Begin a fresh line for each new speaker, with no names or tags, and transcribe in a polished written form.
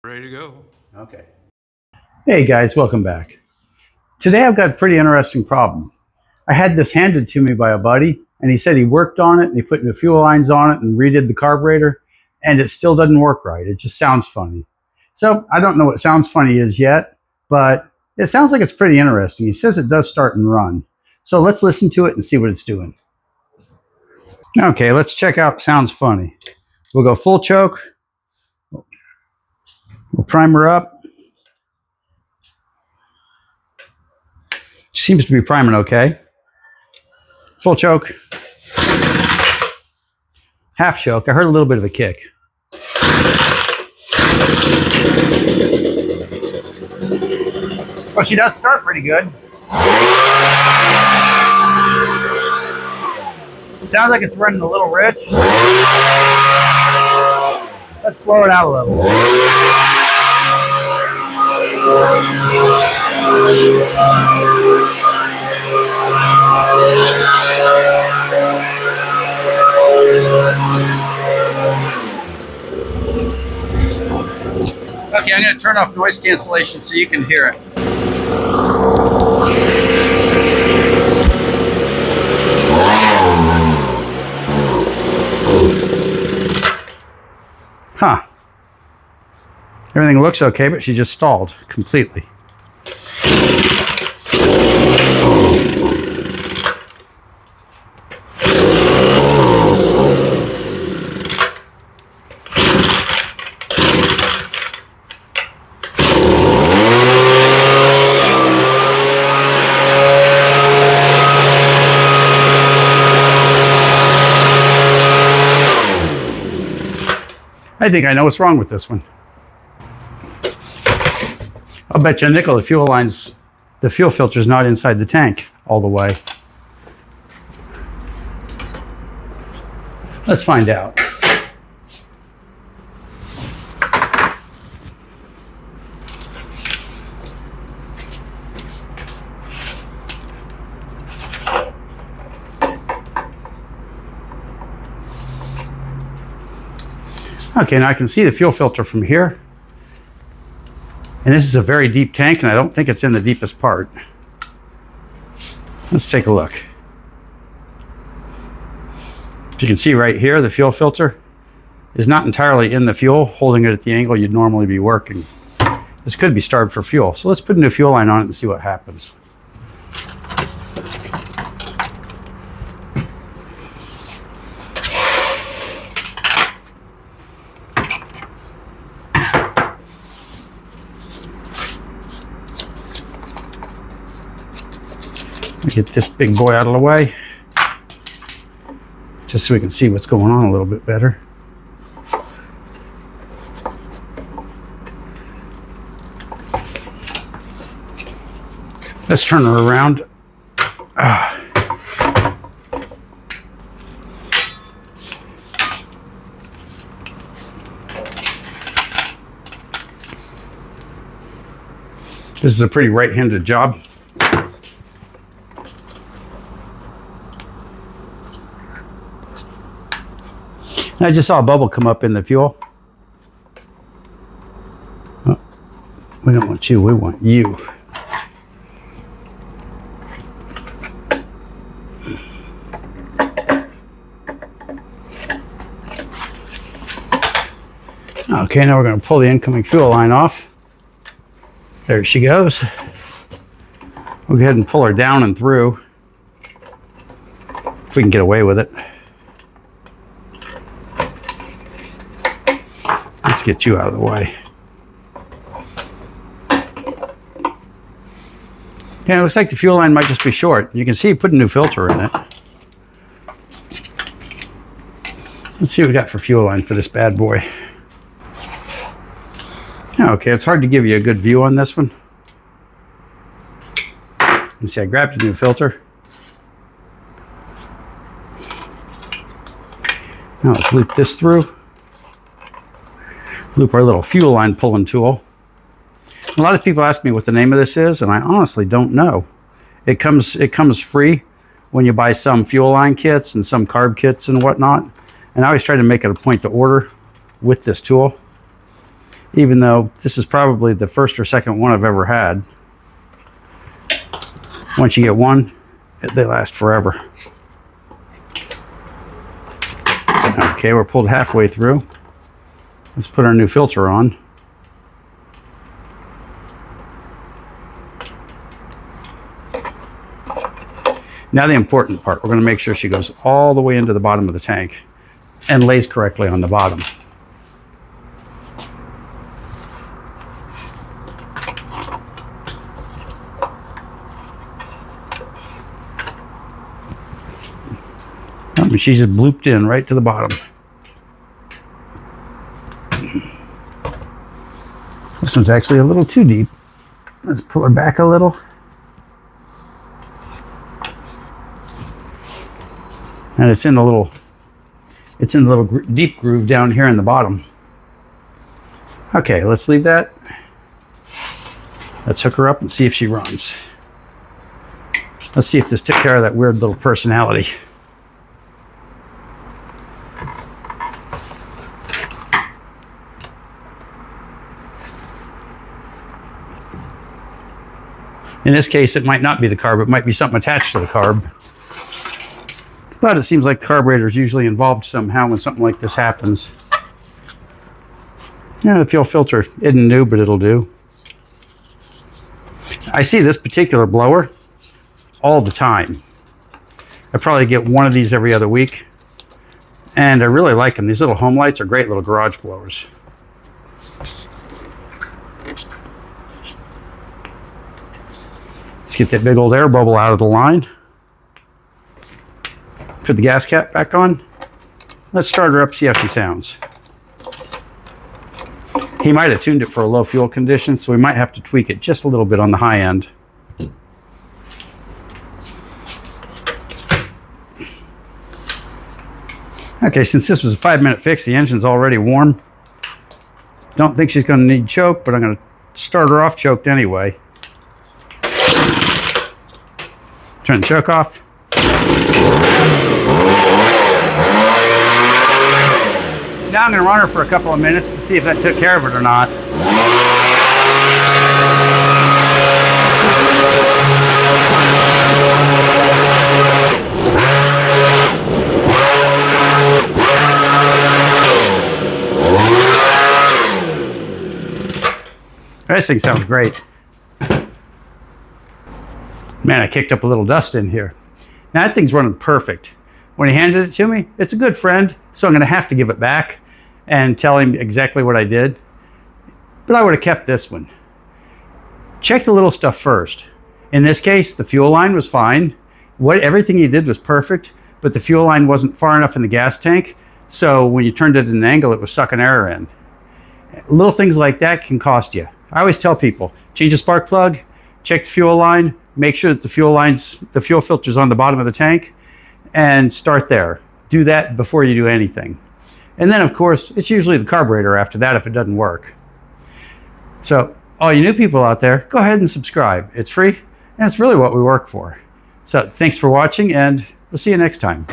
Ready to go.
Okay. Hey guys, welcome back. Today I've got a pretty interesting problem. I had this handed to me by a buddy, and he said he worked on it and he put new fuel lines on it and redid the carburetor, and it still doesn't work right. It just sounds funny. So I don't know what sounds funny is yet, but it sounds like it's pretty interesting. He says it does start and run. So let's listen to it and see what it's doing. Okay, let's check out sounds funny. We'll go full choke. We'll prime her up. Seems to be priming okay. Full choke. Half choke. I heard a little bit of a kick. Well, she does start pretty good. Sounds like it's running a little rich. Let's blow it out a little. Okay, I'm going to turn off noise cancellation so you can hear it. Huh. Everything looks okay, but she just stalled completely. I think I know what's wrong with this one. I'll bet you a nickel the fuel filter's not inside the tank all the way. Let's find out. Okay, now I can see the fuel filter from here. And this is a very deep tank, and I don't think it's in the deepest part. Let's take a look. As you can see right here, the fuel filter is not entirely in the fuel, holding it at the angle you'd normally be working. This could be starved for fuel. So let's put a new fuel line on it and see what happens. Get this big boy out of the way, just so we can see what's going on a little bit better. Let's turn her around. This is a pretty right-handed job. I just saw a bubble come up in the fuel. Oh, we don't want you, we want you. Okay, now we're going to pull the incoming fuel line off. There she goes. We'll go ahead and pull her down and through, if we can get away with it. Let's get you out of the way. Yeah, it looks like the fuel line might just be short. You can see you put a new filter in it. Let's see what we got for fuel line for this bad boy. Okay, it's hard to give you a good view on this one. You see, I grabbed a new filter. Now let's loop this through. Loop our little fuel line pulling tool. A lot of people ask me what the name of this is, and I honestly don't know. It comes free when you buy some fuel line kits and some carb kits and whatnot. And I always try to make it a point to order with this tool. even though this is probably the first or second one I've ever had. Once you get one, they last forever. Okay, we're pulled halfway through. Let's put our new filter on. Now the important part, we're going to make sure she goes all the way into the bottom of the tank and lays correctly on the bottom. She just blooped in right to the bottom. This one's actually a little too deep. Let's pull her back a little. And it's in the little deep groove down here in the bottom. Okay, let's leave that. Let's hook her up and see if she runs. Let's see if this took care of that weird little personality. In this case, it might not be the carb, it might be something attached to the carb. But it seems like the carburetor is usually involved somehow when something like this happens. Yeah, the fuel filter isn't new, but it'll do. I see this particular blower all the time. I probably get one of these every other week. And I really like them. These little Homelites are great little garage blowers. Let's get that big old air bubble out of the line. Put the gas cap back on. Let's start her up, see how she sounds. He might have tuned it for a low fuel condition, so we might have to tweak it just a little bit on the high end. Okay, since this was a 5-minute fix, the engine's already warm. Don't think she's going to need choke, but I'm going to start her off choked anyway. Turn the choke off. Now I'm going to run her for a couple of minutes to see if that took care of it or not. This thing sounds great. Man, I kicked up a little dust in here. Now that thing's running perfect. When he handed it to me, it's a good friend, so I'm going to have to give it back and tell him exactly what I did. But I would have kept this one. Check the little stuff first. In this case, the fuel line was fine. Everything he did was perfect, but the fuel line wasn't far enough in the gas tank, so when you turned it at an angle, it was sucking air in. Little things like that can cost you. I always tell people, change a spark plug, check the fuel line, make sure that the fuel filter's on the bottom of the tank, and start there. Do that before you do anything. And then, of course, it's usually the carburetor after that if it doesn't work. So, all you new people out there, go ahead and subscribe. It's free, and it's really what we work for. So, thanks for watching, and we'll see you next time.